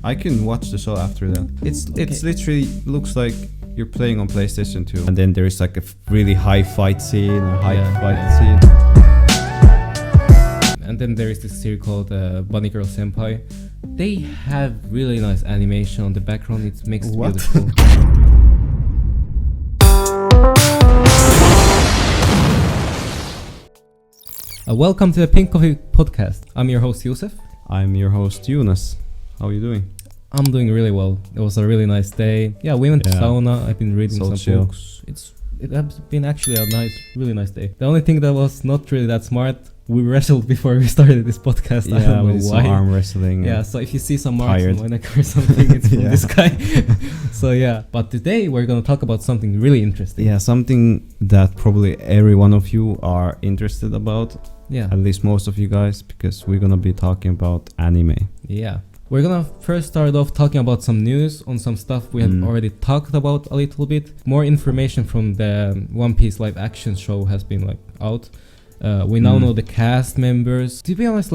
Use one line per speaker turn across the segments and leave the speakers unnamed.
I can watch the show after that. It's literally looks like you're playing on PlayStation 2, and then there is like a really high fight scene, scene.
And then there is this series called Bunny Girl Senpai. They have really nice animation on the background. It makes it beautiful. Welcome to the PinkCoffee podcast. I'm your host Yusuf.
I'm your host Jonas. How are you doing?
I'm doing really well. It was a really nice day. Yeah, we went to sauna. I've been reading some books. It has been actually a really nice day. The only thing that was not really that smart, we wrestled before we started this podcast. I don't know why.
Some arm wrestling.
Yeah, so if you see some marks on my neck or something, it's from this guy. So yeah, but today we're gonna talk about something really interesting.
Yeah, something that probably every one of you are interested about.
Yeah.
At least most of you guys, because we're gonna be talking about anime.
Yeah. We're gonna first start off talking about some news on some stuff we have already talked about a little bit. More information from the One Piece live action show has been out. We now know the cast members. To be honest,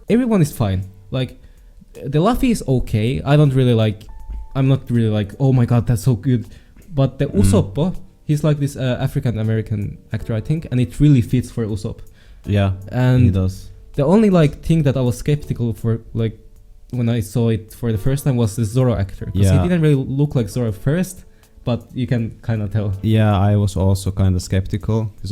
everyone is fine. The Luffy is okay. I'm not really like, oh my god, that's so good. But the Usopp, he's like this African American actor, I think, and it really fits for Usopp.
Yeah,
and
he does.
The only thing that I was skeptical for when I saw it for the first time was the Zoro actor, because he didn't really look like Zoro first, but you can kind of tell.
Yeah, I was also kind of skeptical because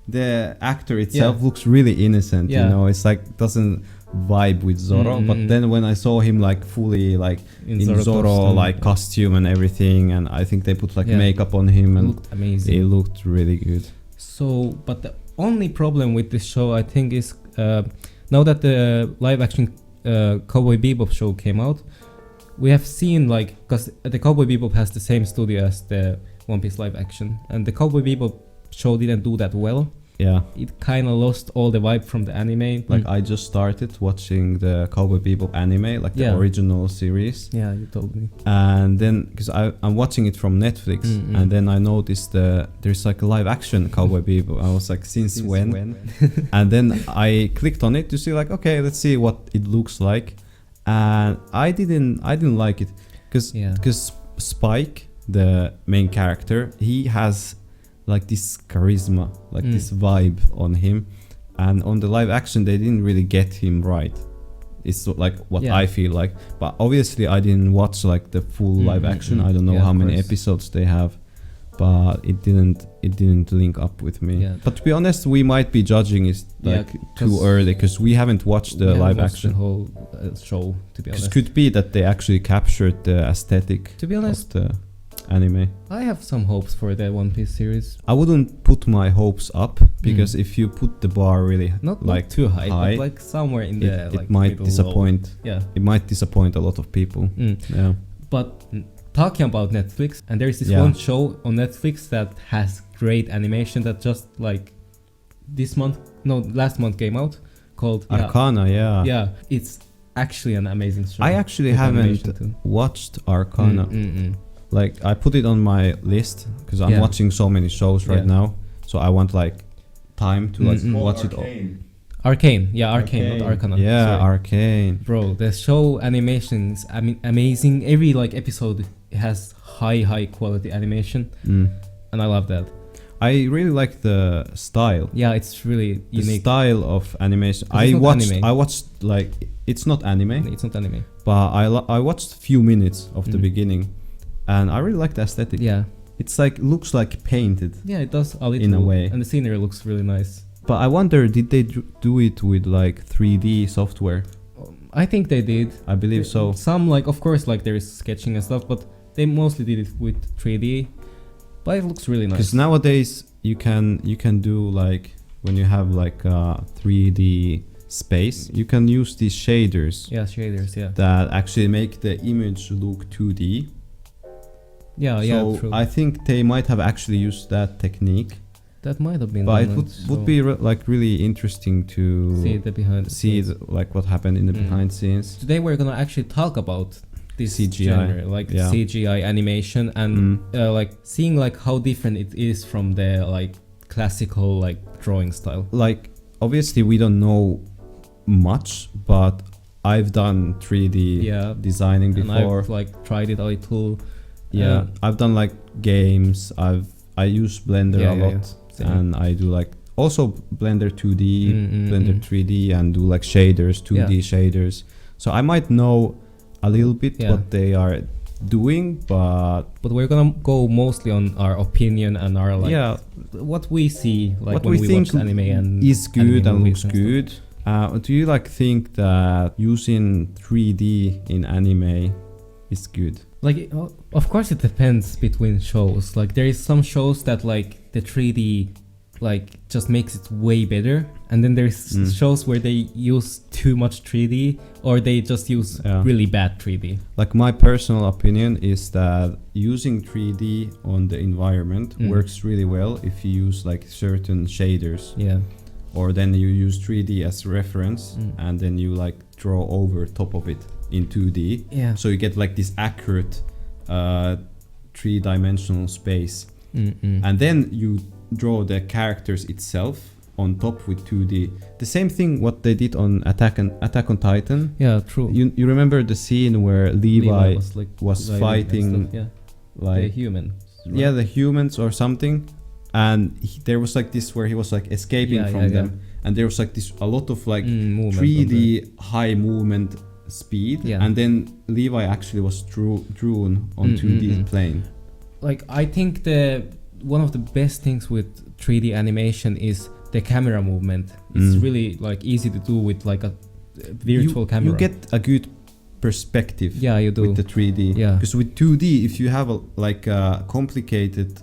the actor itself looks really innocent. You know, it's doesn't vibe with Zoro. But then when I saw him fully in Zoro costume and everything, and I think they put makeup on him, and
looked amazing.
It looked really good.
So, but the only problem with this show, I think, is now that the live action Cowboy Bebop show came out, we have seen because the Cowboy Bebop has the same studio as the One Piece live action, and the Cowboy Bebop show didn't do that well.
Yeah,
it kind of lost all the vibe from the anime.
I just started watching the Cowboy Bebop anime, the original series.
Yeah, you told me.
And then, because I'm watching it from Netflix, and then I noticed there's a live action Cowboy Bebop. I was like, since when? And then I clicked on it to see okay, let's see what it looks like. And I didn't like it because Spike, the main character, he has this charisma, this vibe on him, and on the live action they didn't really get him right. It's what I feel like, but obviously I didn't watch the full live action. I don't know how many episodes they have, but it didn't link up with me. But to be honest, we might be judging it too early because we haven't watched the live action,
the whole show. To be honest,
it could be that they actually captured the aesthetic.
To be honest,
of the anime.
I have some hopes for the One Piece series.
I wouldn't put my hopes up because if you put the bar really
not too high, but somewhere in there,
it might disappoint.
Low. Yeah,
it might disappoint a lot of people. Yeah,
but talking about Netflix, and there is this one show on Netflix that has great animation that just last month came out, called
Arcana. Yeah,
it's actually an amazing show.
I actually haven't watched Arcana. I put it on my list because I'm watching so many shows right now, so I want time to watch it all.
Arcane, not Arcana.
Yeah, sorry. Arcane.
Bro, the show animation is amazing. Every episode has high quality animation, and I love that.
I really like the style.
Yeah, it's really unique.
The style of animation. I watched it's not anime.
It's not anime.
But I watched a few minutes of the beginning. And I really like the aesthetic. Yeah, it's looks like painted.
Yeah, it does a little
in a way,
and the scenery looks really nice.
But I wonder, did they do it with 3D software?
I think they did.
I believe so.
Some of course there is sketching and stuff, but they mostly did it with 3D. But it looks really nice.
Because nowadays you can do when you have a 3D space, you can use these shaders.
Yeah, shaders. Yeah.
That actually make the image look 2D.
So
true. I think they might have actually used that technique.
That might have been.
But it would be really interesting to
see the behind.
What happened in the behind scenes.
Today we're gonna actually talk about this
CGI,
genre, CGI animation, and seeing how different it is from the classical drawing style.
Obviously we don't know much, but I've done 3D
Yeah.
designing
And
before.
I've like tried it a little.
Yeah, I've done like games. I use Blender a lot,
Same.
and I do like also Blender 2D, Blender 3D, and do like shaders, 2D shaders. So I might know a little bit what they are doing, but
we're gonna go mostly on our opinion and our like what we see, like
what
when
we
we
think
watch anime and
is good
anime
and looks
movies and
good. Do you like think that using 3D in anime is good?
Like, of course, it depends between shows. Like, there is some shows that like the 3D, like, just makes it way better, and then there's shows where they use too much 3D, or they just use really bad 3D.
Like, my personal opinion is that using 3D on the environment works really well if you use like certain shaders.
Yeah.
Or then you use 3D as reference, and then you like draw over top of it in 2D.
Yeah.
So you get like this accurate 3-dimensional space. And then you draw the characters itself on top with 2D. The same thing what they did on Attack on Titan.
Yeah, true.
You remember the scene where Levi was fighting
like the humans. Right?
Yeah, the humans or something. And there was like this where he was like escaping from them, and there was like this a lot of like 3D high movement speed, and then Levi actually was drawn on 2D plane.
Like, I think one of the best things with 3D animation is the camera movement. It's really like easy to do with like a virtual camera.
You get a good perspective.
Yeah, you do
with the 3D.
Yeah,
because with 2D, if you have a complicated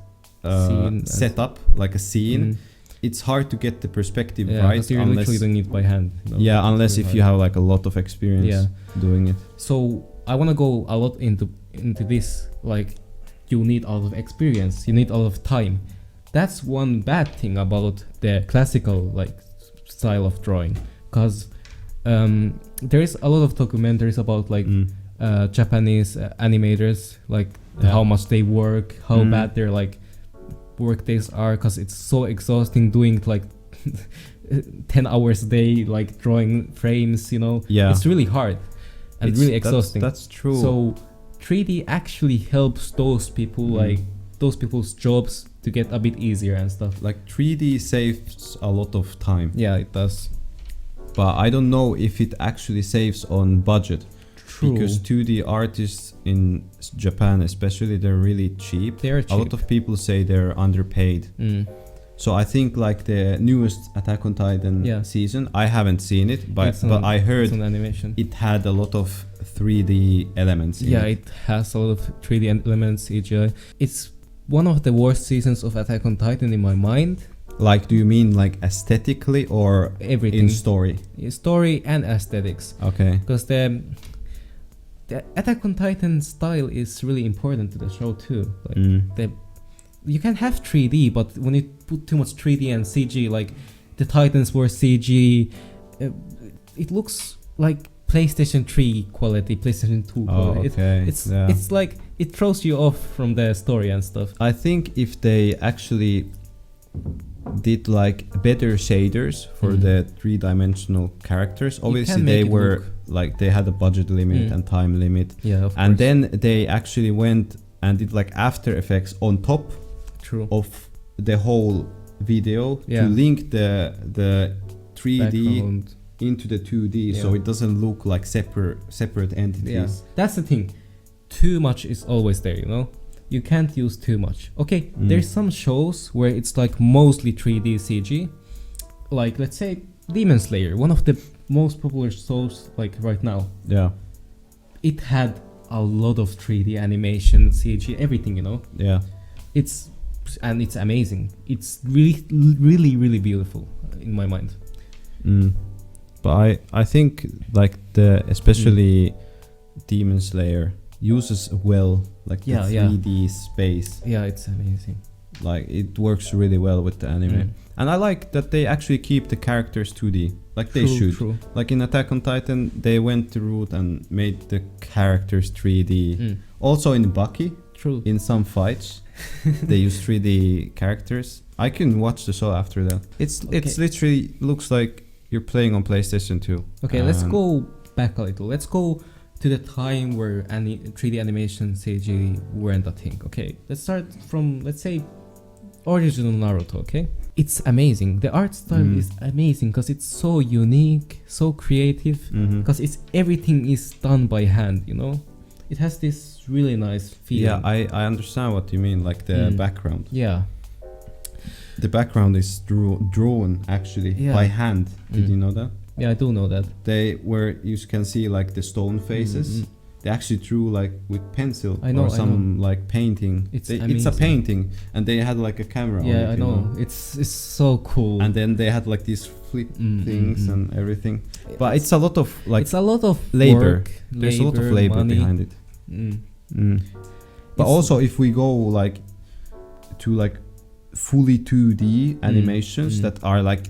setup, like a scene, it's hard to get the perspective right.
You're literally doing it by hand.
Unless if you have like a lot of experience doing it.
So I want to go a lot into this. Like, you need a lot of experience. You need a lot of time. That's one bad thing about the classical like style of drawing, because there is a lot of documentaries about like Japanese animators, like how much they work, how bad their like work days are, because it's so exhausting doing like 10 hours a day, like drawing frames, it's really hard and really exhausting.
That's true.
So 3D actually helps those people, like those people's jobs, to get a bit easier and stuff.
Like 3D saves a lot of time.
Yeah, it does.
But I don't know if it actually saves on budget.
True.
Because 2D artists in Japan especially, they're really cheap.
They're cheap.
A lot of people say they're underpaid. So I think like the newest Attack on Titan season, I haven't seen it, but I heard it had a lot of 3D elements in it.
It has a lot of 3D elements, CGI. It's one of the worst seasons of Attack on Titan in my mind.
Like, do you mean like aesthetically or
everything?
In story?
Story and aesthetics.
Okay.
Because the Attack on Titan style is really important to the show too. Like you can have 3D, but when you put too much 3D and CG, like the Titans were CG, it looks like PlayStation 3 quality, PlayStation 2 quality. It's like it throws you off from the story and stuff.
I think if they actually did like better shaders for the 3-dimensional characters, obviously they were like they had a budget limit and time limit, and then they actually went and did like After Effects on top of the whole video to link the 3D background into the 2D, so it doesn't look like separate entities.
That's the thing. Too much is always there, you can't use too much. Okay, there's some shows where it's like mostly 3D CG, like let's say Demon Slayer, one of the most popular shows like right now. It had a lot of 3D animation, CG, everything, it's amazing. It's really beautiful in my mind.
But I think like especially Demon Slayer uses well like the 3D space.
It's amazing.
Like it works really well with the anime. And I like that they actually keep the characters 2D like they should. Like in Attack on Titan, they went the route and made the characters 3D. Also in Bucky, in some fights they use 3D characters. I can watch the show after that. It's literally looks like you're playing on PlayStation 2.
Okay, let's go back a little. Let's go to the time where 3D animation CG weren't a thing. Okay, let's start from, let's say, original Naruto. Okay, it's amazing. The art style is amazing because it's so unique, so creative. Because everything is done by hand. You know, it has this really nice feeling.
Yeah, I understand what you mean. Like the background.
Yeah.
The background is drawn actually by hand. Did you know that?
Yeah, I do know that.
You can see like the stone faces. They actually drew like with pencil or some like painting. It's a painting, and they had like a camera.
Yeah,
on it,
I know. It's so cool.
And then they had like these flip things and everything. But it's a lot of like.
It's a lot of
labor. There's a lot of labor
money
behind it. But also, if we go like to like fully 2D animations that are like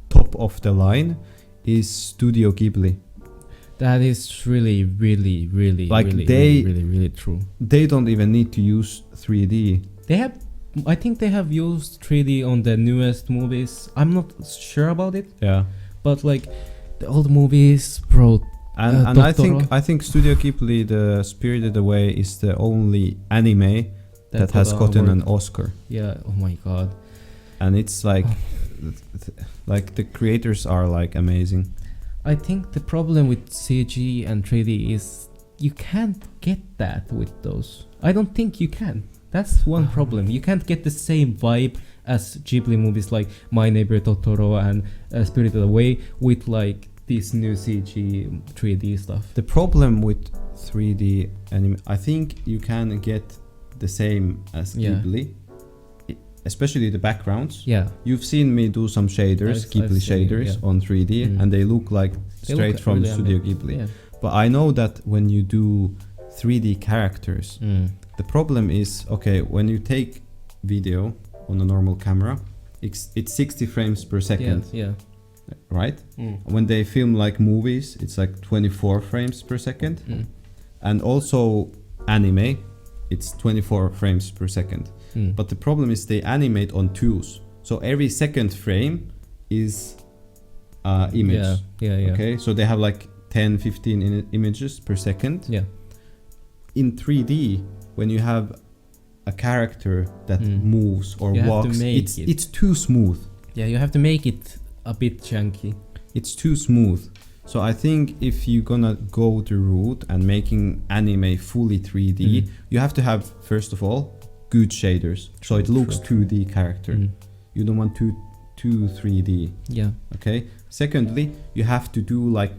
top of the line, is Studio Ghibli.
That is really
like
really true.
They don't even need to use 3D.
I think they have used 3D on the newest movies. I'm not sure about it.
Yeah.
But like the old movies, bro.
And I think Studio Ghibli, the Spirited Away, is the only anime that has gotten an Oscar.
Yeah. Oh my god.
And it's like, like the creators are like amazing.
I think the problem with CG and 3D is you can't get that with those. I don't think you can. That's one problem. You can't get the same vibe as Ghibli movies like My Neighbor Totoro and Spirited Away with like this new CG 3D stuff.
The problem with 3D anime, I think you can get the same as Ghibli. Especially the backgrounds.
Yeah.
You've seen me do some shaders, Ghibli shaders on 3D, and they look like straight from really Studio Ghibli. Yeah. But I know that when you do 3D characters, the problem is, okay, when you take video on a normal camera, it's 60 frames per second.
Yeah.
Right? When they film like movies, it's like 24 frames per second. And also anime, it's 24 frames per second. But the problem is they animate on twos. So every second frame is image.
Yeah.
Okay, so they have like 10, 15 images per second.
Yeah.
In 3D, when you have a character that moves or walks, it's too smooth.
Yeah, you have to make it a bit chunky.
It's too smooth. So I think if you're gonna go the route and making anime fully 3D, you have to have, first of all, good shaders, so it looks 2D character. You don't want too 3D.
Yeah.
Okay. Secondly, you have to do like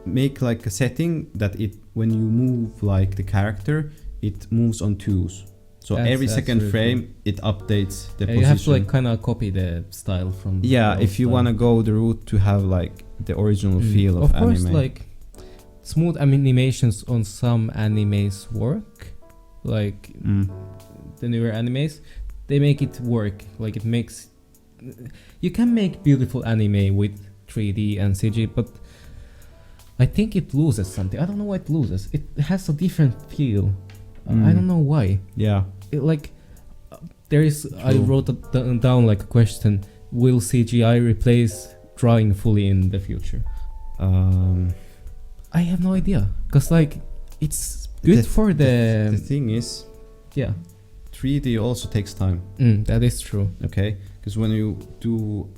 make like a setting that it when you move like the character, it moves on twos. So every second really frame cool. It updates the position.
You have to like kind of copy the style from.
Yeah, if you want to go the route to have like the original feel of anime. Of course,
like smooth animations on some animes work. Like the newer animes, they make it work. Like it makes, you can make beautiful anime with 3D and CG, but I think it loses something. I don't know why it loses. It has a different feel. I don't know why.
Yeah.
There is. True. I wrote down like a question: will CGI replace drawing fully in the future? I have no idea. Cause like it's good for the.
The thing is,
yeah,
3D also takes time.
That is true.
Okay, because when you do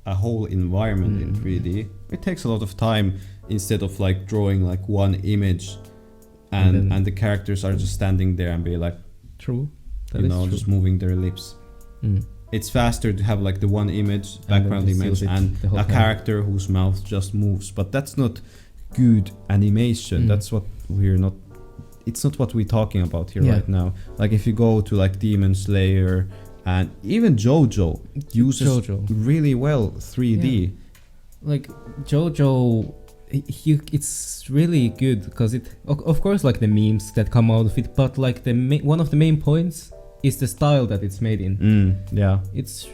a whole environment in 3D, it takes a lot of time instead of like drawing like one image. And the characters are just standing there and be like,
true,
just moving their lips. It's faster to have like the one image, background image, and a character whose mouth just moves. But that's not good animation. That's what we're not. It's not what we're talking about here right now. Like if you go to like Demon Slayer and even JoJo uses really well 3D.
Yeah. Like JoJo. It's really good because it, of course, like the memes that come out of it, but like one of the main points is the style that it's made in.
Yeah,
it's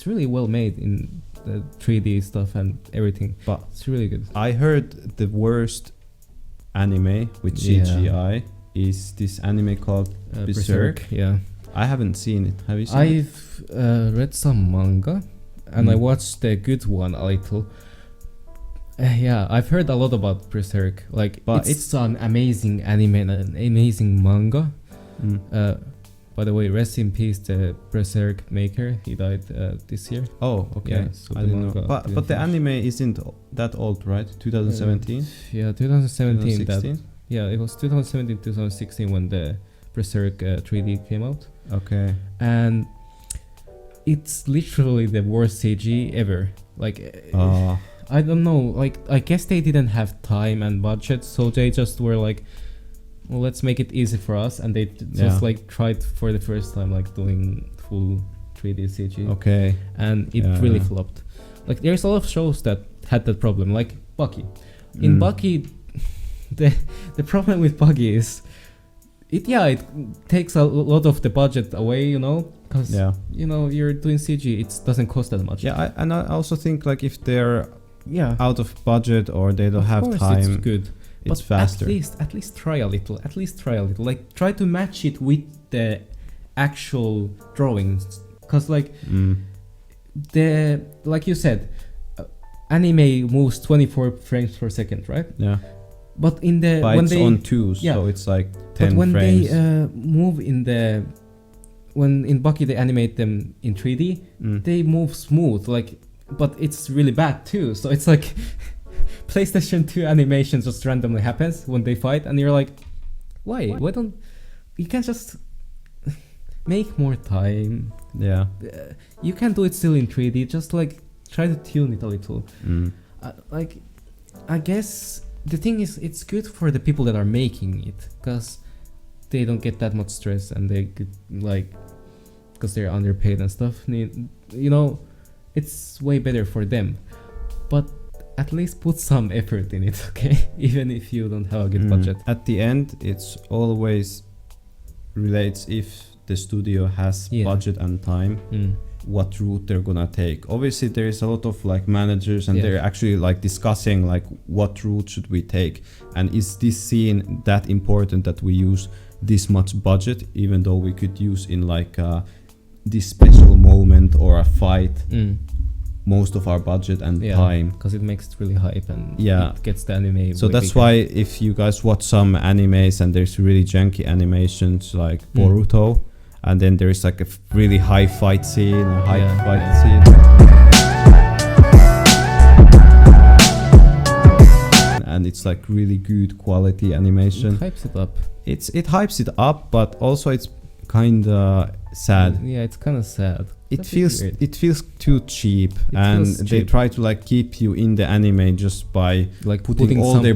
really well made in the 3D stuff and everything, but it's really good.
I heard the worst anime with CGI is this anime called Berserk.
Yeah,
I haven't seen it. Have you seen it?
I've read some manga and I watched the good one a little. Yeah, I've heard a lot about Berserk. Like,
But
it's an amazing anime and an amazing manga.
Mm.
By the way, rest in peace, the Berserk maker. He died this year.
Oh, okay.
Yeah, so
I
the
didn't know.
manga
But
didn't
the
finish.
anime isn't that old, right? 2017.
Yeah, 2017.
2016.
Yeah, it was 2017, 2016 when the Berserk 3D came out,
Okay.
and it's literally the worst CG ever. Like, I don't know. Like, I guess they didn't have time and budget, so they just were like, well, let's make it easy for us, and they just like tried for the first time like doing full 3D CG.
Okay.
And it
Yeah,
really
yeah.
flopped. Like, there's a lot of shows that had that problem, like Bucky. In Bucky, the problem with Bucky is it takes a lot of the budget away, you know, because you know, you're doing CG, it doesn't cost that much.
Yeah, and I also think like if they're
Yeah,
out of budget or they don't
of
have
course
time,
it's good.
it's
But
faster.
At least try a little. At least try a little. Like, try to match it with the actual drawings, because like like you said, anime moves 24 frames per second, right?
Yeah.
But in the
But
when
it's
they
on two,
yeah.
so it's like 10
but when
frames.
they move when in Bucky they animate them in 3D, they move smooth, like, but it's really bad too. So it's like PlayStation 2 animation just randomly happens when they fight, and you're like, why? Why don't you can just make more time?
Yeah.
You can do it still in 3D. Just like try to tune it a little. Like, I guess the thing is, it's good for the people that are making it, because they don't get that much stress, and they could, like, because they're underpaid and stuff, you know, it's way better for them. But at least put some effort in it, okay? Even if you don't have a good budget.
At the end, it's always relates if the studio has budget and time, what route they're gonna take. Obviously, there is a lot of like managers, and they're actually like discussing like what route should we take, and is this scene that important that we use this much budget, even though we could use in like this special moment or a fight most of our budget and time,
because it makes it really hype, and it gets the anime.
So that's why if you guys watch some animes and there's really janky animations like Boruto, and then there is like a really high fight scene, a scene, and it's like really good quality animation.
It hypes it up.
It hypes it up, but also it's kind of sad.
Yeah, it's kind of sad.
It feels too cheap, and they try to like keep you in the anime just by
like
putting all their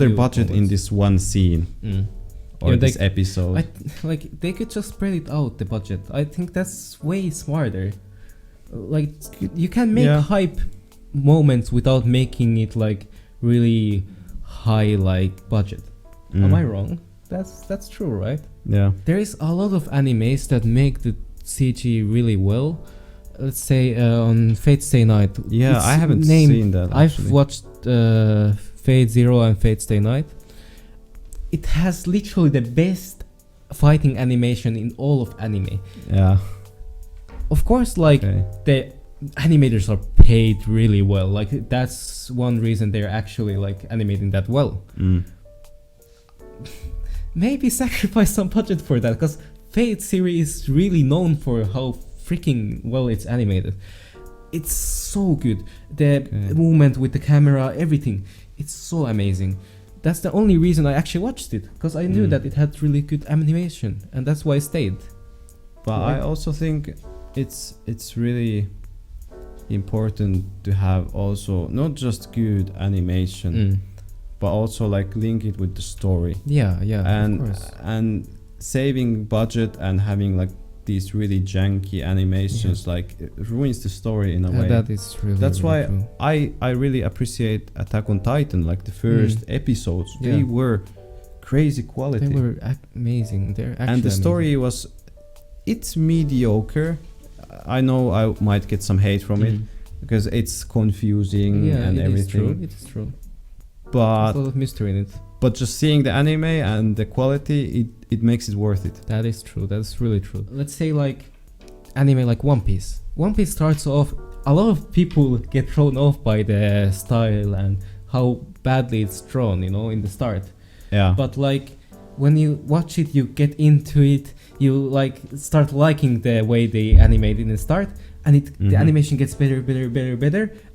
budget in this one scene or this episode.
Like, they could just spread it out, the budget. I think that's way smarter. Like, you can make hype moments without making it like really high like budget. Am I wrong? That's true, right?
Yeah.
There is a lot of animes that make the CG really well. Let's say on Fate Stay Night.
Yeah, I haven't seen that.
I've watched Fate Zero and Fate Stay Night. It has literally the best fighting animation in all of anime.
Yeah.
Of course, like the animators are paid really well. Like, that's one reason they're actually like animating that well. Maybe sacrifice some budget for that, because Fate series is really known for how freaking well it's animated. It's so good. The movement with the camera, everything. It's so amazing. That's the only reason I actually watched it, because I knew that it had really good animation, and that's why I stayed.
But I also think it's really important to have also not just good animation, but also like link it with the story.
Yeah, of course.
And saving budget and having like these really janky animations like it ruins the story in a way.
That is really.
That's
really
why
true.
I really appreciate Attack on Titan. Like the first episodes, they were crazy quality.
They were amazing. They're actually
and the story was, it's mediocre. I know I might get some hate from it because it's confusing and everything.
It is true.
But
there's a lot of mystery in it.
But just seeing the anime and the quality, it makes it worth it.
That is true. That's really true. Let's say like anime like One Piece. One Piece starts off a lot of people get thrown off by the style and how badly it's drawn, in the start.
Yeah.
But like when you watch it, you get into it, you like start liking the way they animate in the start, and the animation gets better,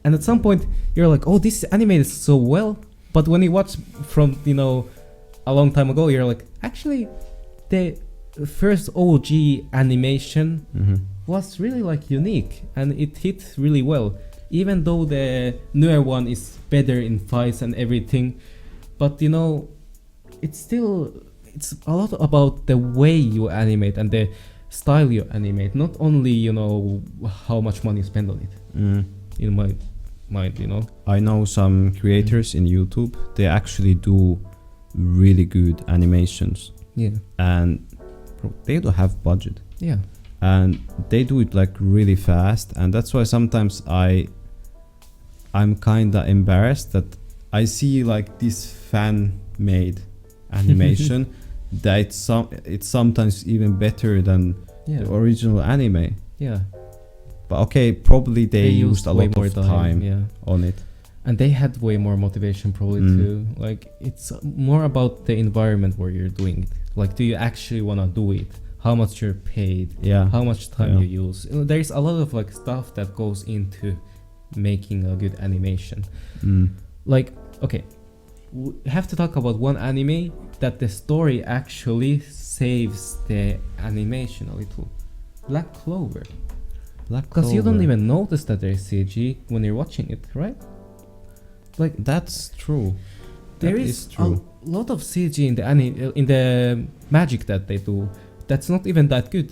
and at some point you're like, oh, this is animated so well. But when you watch from a long time ago, you're like, actually the first OG animation was really like unique, and it hit really well, even though the newer one is better in fights and everything. But it's a lot about the way you animate and the style you animate, not only how much money you spend on it. In my mind,
I know some creators in YouTube, they actually do really good animations.
Yeah.
And they don't have budget.
Yeah.
And they do it like really fast, and that's why sometimes I'm kinda embarrassed that I see like this fan-made animation that it's sometimes even better than the original anime.
Yeah.
But okay, probably they used a
way
lot
more
of time on it.
And they had way more motivation probably too. Like it's more about the environment where you're doing it. Like, do you actually want to do it? How much you're paid?
Yeah.
How much time you use? There's a lot of like stuff that goes into making a good animation. Like, okay, we have to talk about one anime that the story actually saves the animation a little. Black Clover. Because you don't even notice that there's CG when you're watching it, right? Like,
that's true.
There is a lot of CG in the magic that they do that's not even that good.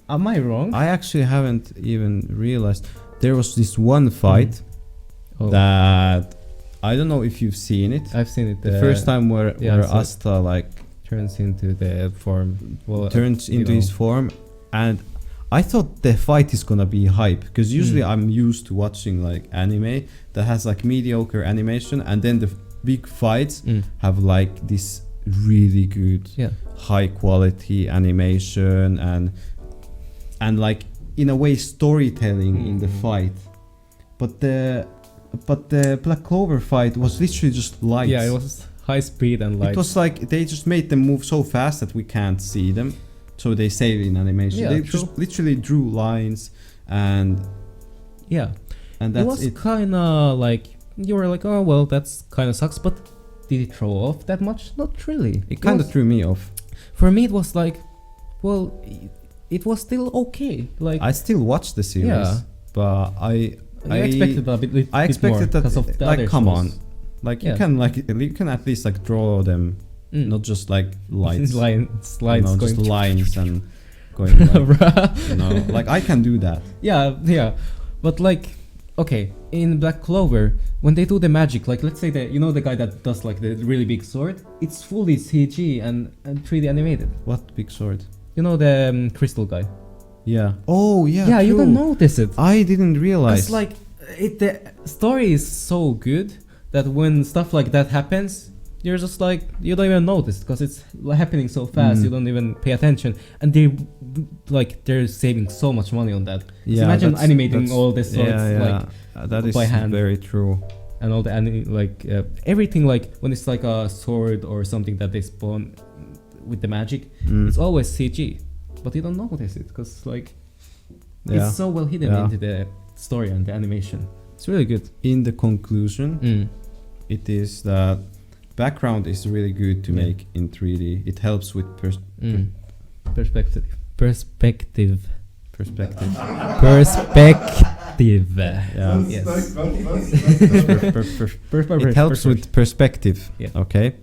Am I wrong?
I actually haven't even realized. There was this one fight that I don't know if you've seen it.
I've seen it.
The first time where Asta like
turns into the form. Well,
turns into his form, and I thought the fight is gonna be hype, because usually I'm used to watching like anime that has like mediocre animation, and then the big fights have like this really good high quality animation and like in a way storytelling in the fight. But the Black Clover fight was literally just lights.
Yeah, it was high speed and lights.
It was like they just made them move so fast that we can't see them, so they save in animation.
Yeah,
they just literally drew lines and that's
it was kind of like you were like, oh well, that's kind of sucks, but did it throw off that much? Not really.
It kind of threw me off.
For me, it was like, well, it was still okay. Like,
I still watched the series, but I
expected a bit
I expected
more
that.
Of the
like,
other
come
shows.
on, like you can at least like draw them, not just like lights,
slides
going
just
lines and going. Like, like I can do that.
Yeah, but like, okay, in Black Clover, when they do the magic, like let's say the guy that does like the really big sword, it's fully CG and 3D animated.
What big sword?
The crystal guy.
Yeah. Oh yeah.
Yeah,
true.
you don't notice it.
I didn't realize.
It's like the story is so good that when stuff like that happens, you're just like, you don't even notice because it's happening so fast. You don't even pay attention, and they're saving so much money on that.
Yeah,
so imagine animating all the swords
that is
by hand.
Very true.
And all the everything, like when it's like a sword or something that they spawn with the magic, it's always CG, but you don't notice it because it's so well hidden into the story and the animation. It's really good.
In the conclusion, it is that background is really good to make in 3D. It helps with perspective. Yeah.
Yes.
It helps with perspective.
Yeah.
Okay.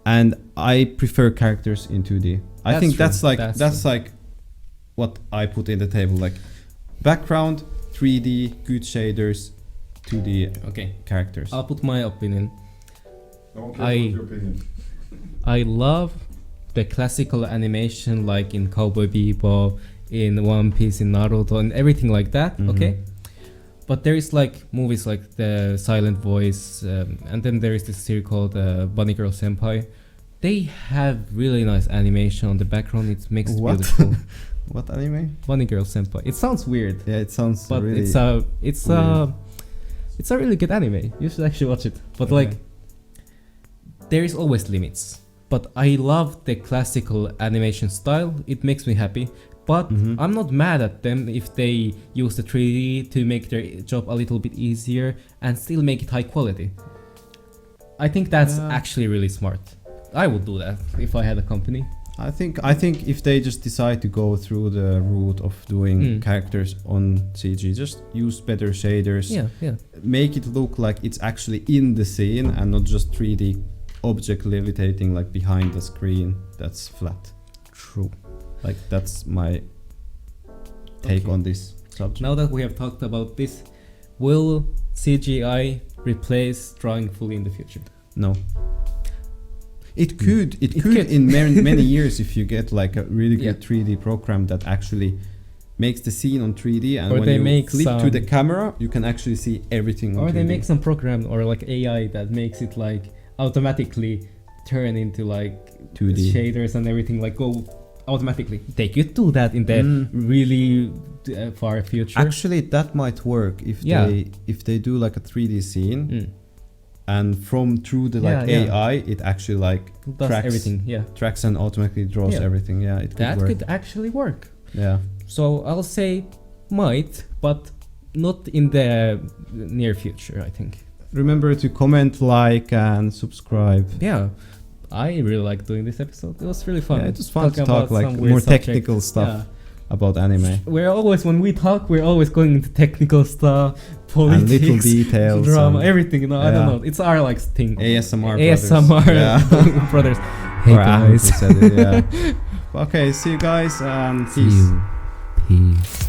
And I prefer characters in 2D. I think that's like what I put in the table. Like background, 3D, good shaders, 2D.
Okay.
Characters.
I'll put my opinion.
Your opinion.
I love the classical animation, like in Cowboy Bebop, in One Piece, in Naruto, and everything like that. Okay, but there is like movies like the Silent Voice, and then there is this series called Bunny Girl Senpai. They have really nice animation on the background. It makes it beautiful.
What anime?
Bunny Girl Senpai. It sounds weird,
Yeah, it sounds
but
really.
it's a really good anime. You should actually watch it. But
Okay.
like, there is always limits. But I love the classical animation style. It makes me happy. But
Mhm.
I'm not mad at them if they use the 3D to make their job a little bit easier and still make it high quality. I think that's
Yeah.
actually really smart. I would do that if I had a company.
I think if they just decide to go through the route of doing characters on CG, just use better shaders,
Yeah.
make it look like it's actually in the scene and not just 3D object levitating like behind the screen that's flat.
True.
Like that's my take
Okay.
on this subject.
Now that we have talked about this, will CGI replace drawing fully in the future?
No. It could
could.
in many years if you get like a really good
Yeah.
3D program that actually makes the scene on 3D, and
Or
when
they
you
make
flip to
some-
the camera you can actually see everything on
Or
3D.
they make some program or like AI that makes it like automatically turn into like
2D.
shaders and everything, like go automatically. They could do that in the
Mm.
really far future.
Actually that might work
Yeah.
if they do like a 3D scene
Mm.
and from through the like
Yeah, yeah.
AI it actually like
Does
tracks
everything, yeah.
tracks and automatically draws
Yeah.
everything. Yeah, it could
That
work.
could actually work.
Yeah.
So I'll say might, but not in the near future, I think.
Remember to comment, like and subscribe.
Yeah. I really like doing this episode. It was really fun.
Yeah, it was fun to
Talking
talk
about
like
some weird
more
subjects.
technical stuff
Yeah.
about anime.
When we talk, we're always going into technical stuff, politics,
and little details,
drama,
and
everything. You know, I don't
yeah.
know. It's our like thing.
ASMR
ASMR
brothers.
brothers. Hey
Or Ahmed who
guys.
said it, yeah. Okay, see you guys and
See
peace.
you. Peace.